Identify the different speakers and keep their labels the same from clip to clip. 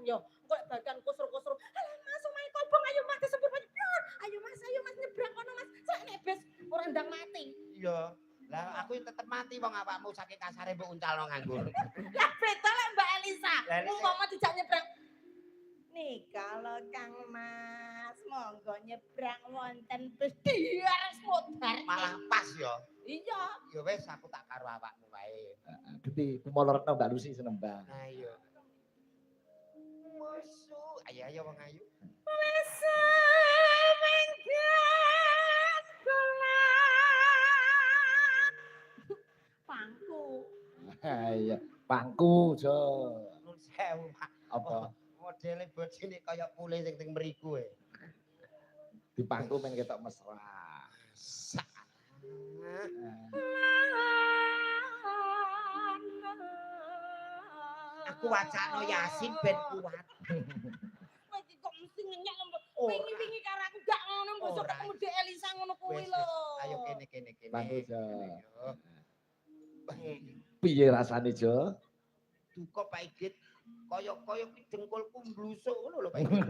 Speaker 1: yo. Engko badan kusru-kusru. Alah Mas, omahe kobong ayo Mas disebut Mas. Ayo Mas nyebrang kono Mas. Sak nek bes ora ndang mati.
Speaker 2: Iya. Lah aku tetep mati wong awakmu saking kasare mbok uncalno nganggur.
Speaker 1: Lah beda lek Mbak Elisa. Umpama dijak nyebrang. Nih kalau Kang Mas monggo nyebrang wonten bus diares modar.
Speaker 2: Malah pas yo.
Speaker 1: Iya.
Speaker 2: Ya wis aku tak karo awakmu wae.
Speaker 3: Genti kumolorno Mbak Lucy senembang.
Speaker 2: Nah iya. Musuh. Ayo wong ayu.
Speaker 1: Musuh menggat bulan. Pangku.
Speaker 3: Iya, pangku jo.
Speaker 2: Nun sewu, Pak.
Speaker 3: Apa?
Speaker 2: Modele bojone kaya pule sing teng mriku e.
Speaker 3: Di pangku men ketok mesra.
Speaker 2: Aku wacana Yasin ben kuat.
Speaker 1: Kowe iki kok mesti ngenyek lho. Wingi-wingi karo aku gak ngono besok ketemu Dek Elisa ngono kuwi lho.
Speaker 2: Ayo kene.
Speaker 3: Pangku jo.
Speaker 2: Ayo.
Speaker 3: Piye rasane jo?
Speaker 2: Duka Pak Igit. Kaya ki dengkulku mblusuk ngono lho Pak Igit.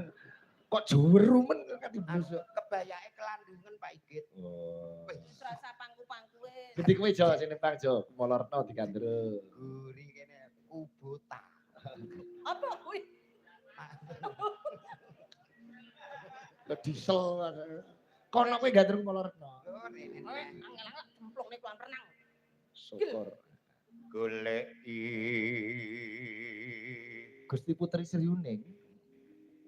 Speaker 3: Kok jeweru men kan diblusuk.
Speaker 2: Kebayake kelandungan Pak Igit.
Speaker 3: Oh.
Speaker 1: Rasa pangku-pangkuwe.
Speaker 3: Jadi kowe jo sing nembang jo, kumolorno digandrung.
Speaker 2: Guri kene kubota.
Speaker 1: Apa kuwi?
Speaker 3: Lo diesel. Kono kowe gandrung kumolorno.
Speaker 1: Angel-angel cemplung ning kolam renang.
Speaker 3: Syukur.
Speaker 2: Goleki
Speaker 3: Gusti Putri Sriuning.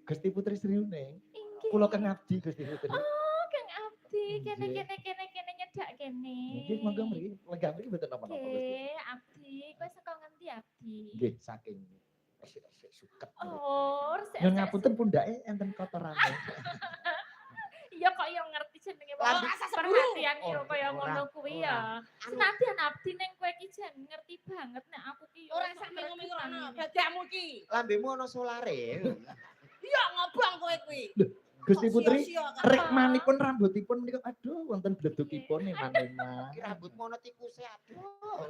Speaker 3: Gusti Putri Sriuning.
Speaker 4: Inggih.
Speaker 3: Kula kang abdi Gusti Putri.
Speaker 4: Oh, Kang Abdi, kene
Speaker 3: Nggih.
Speaker 4: nyedak kene.
Speaker 3: Nggih monggo mriki. Lenggah mriki mboten napa-napa Gusti.
Speaker 4: Nggih, Abdi, kowe saka ngendi Abdi?
Speaker 3: Nggih saking resik suket.
Speaker 4: Oh, resik.
Speaker 3: Nyun ngapunten pundake enten kotoran.
Speaker 4: Iya kok yo ngerti jenenge wong
Speaker 2: Lambi-
Speaker 4: rasa perhatian yo
Speaker 2: Oh,
Speaker 4: kaya
Speaker 2: ora,
Speaker 4: ngono kuwi ya.
Speaker 2: ora.
Speaker 4: Senadyan Abdi ning kowe iki jen ngerti banget nek aku ki yo
Speaker 1: Ora sak minggu-minggu dadamu ki.
Speaker 2: Lambemu ana solare.
Speaker 1: Iya ngobong kowe kuwi.
Speaker 3: Gusti
Speaker 1: Kok
Speaker 3: Putri
Speaker 1: sia-sia kan?
Speaker 3: rek manipun rambutipun menika aduh wonten bledukipun manena.
Speaker 2: Iki rambutmu ana tikuse aduh.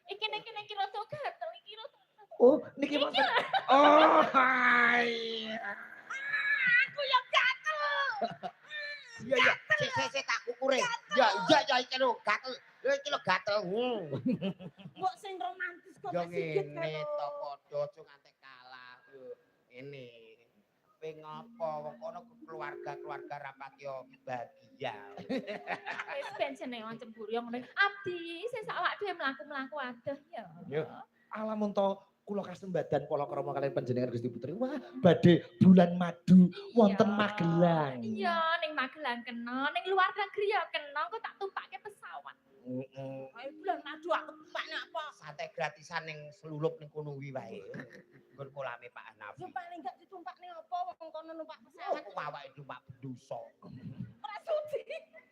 Speaker 4: Iki nek rada gatel iki rada.
Speaker 3: Oh, niki wonten. Oh, hai.
Speaker 1: Aku yang gatel.
Speaker 2: Iya. Sik tak kukure. Ya iki lho gatel. Lho iki lho gatel.
Speaker 1: Mbok sing romantis kok
Speaker 2: Yo
Speaker 1: kesigit
Speaker 2: ngene to padha aja ngantek kalah. Yo ngene. Kowe ngopo wong kono keluarga rapat yo bahagia.
Speaker 4: Wis ben jenenge wong cemburu yo ngene. Abdi, sesuk awak dhewe mlaku-mlaku adoh ya.
Speaker 3: Yo. Alamun to kula kasembadan palakrama kalian panjenengan Gusti Putri. Wah, badhe bulan madu wonten
Speaker 4: Iya.
Speaker 3: Magelang.
Speaker 4: Iya, ning Magelang kena, ning luar negeri ya kena, kok tak tumpake pesawat.
Speaker 3: Heeh.
Speaker 1: Ayo bulan madu aku tumpakne apa?
Speaker 2: Santai gratisan ning selulup ning kono kuwi wae. Nggon kolame Pak Hanafi.
Speaker 1: Ya paling gak ditumpakne apa wong kono numpak pesawat.
Speaker 2: Aku awake numpak beduso.
Speaker 1: Ora sudi.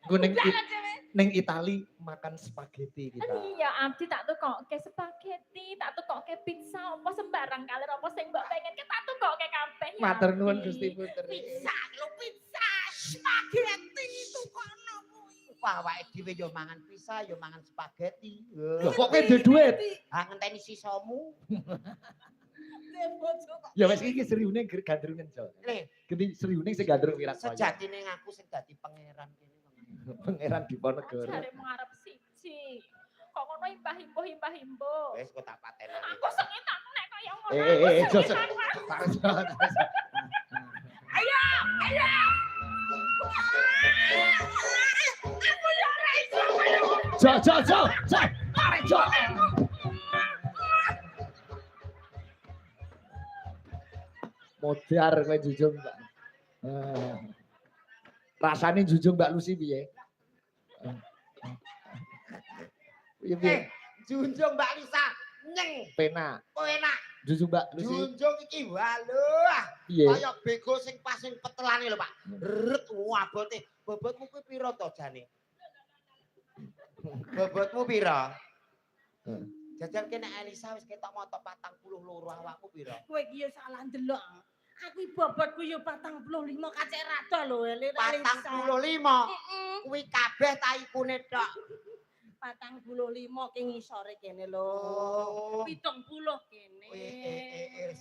Speaker 3: Nggo ning
Speaker 1: Jangan dhewe.
Speaker 3: ning Itali makan spaghetti kita.
Speaker 4: Iya, Abdi tak tukokke spaghetti, tak tukokke pizza, apa sembarang kalir apa sing mbok pengen ke tak tukokke kabeh ya.
Speaker 3: Matur nuwun
Speaker 4: Abdi.
Speaker 3: Gusti Putri.
Speaker 1: Pizza lho pizza. Spaghetti itu kono kuwi.
Speaker 2: Awake dhewe yo mangan pizza, yo mangan spaghetti.
Speaker 3: Lho kok kowe duwe duit?
Speaker 2: Ha ngenteni sisamu.
Speaker 1: Bojo kok.
Speaker 3: Ya wis iki seriune gandrungan Jo.
Speaker 2: Le,
Speaker 3: Genti seriune sing gandrung wirat saya.
Speaker 2: sejatine ngaku sing dadi pangeran kene.
Speaker 3: Pangeran Diponegoro.
Speaker 4: Jare mengarep siji. Kok ngono himbah-himbah.
Speaker 2: Wis kok tak pateni.
Speaker 4: Aku sengit aku nek kaya ngono.
Speaker 3: Jo.
Speaker 1: Ayo. Aku ya ora iso kaya ngono.
Speaker 3: Jo. Arek Jo. Modar kowe jujung, Mbak. Rasane jujung Mbak Lucy piye? Piye?
Speaker 2: Junjung Mbak Lisa, nyeng,
Speaker 3: Pena.
Speaker 2: enak.
Speaker 3: Jujung Mbak Lucy.
Speaker 2: Junjung iki waluh.
Speaker 3: Piye?
Speaker 2: Kaya bego sing pas sing petelane lho, Pak. Ret abote. Bobotmu kuwi pira to jane? Bobotmu pira? Jajal kene Elisa wis ketok moto 42 awakmu pira?
Speaker 1: Kowe iki ya salah ndelok. Aku bobotku ya 45 kacek rada lho Elisa.
Speaker 2: 45. Kuwi kabeh taikune tok.
Speaker 1: 45 ki ngisore kene lho.
Speaker 2: Oh.
Speaker 1: 70 kene.
Speaker 2: Wih,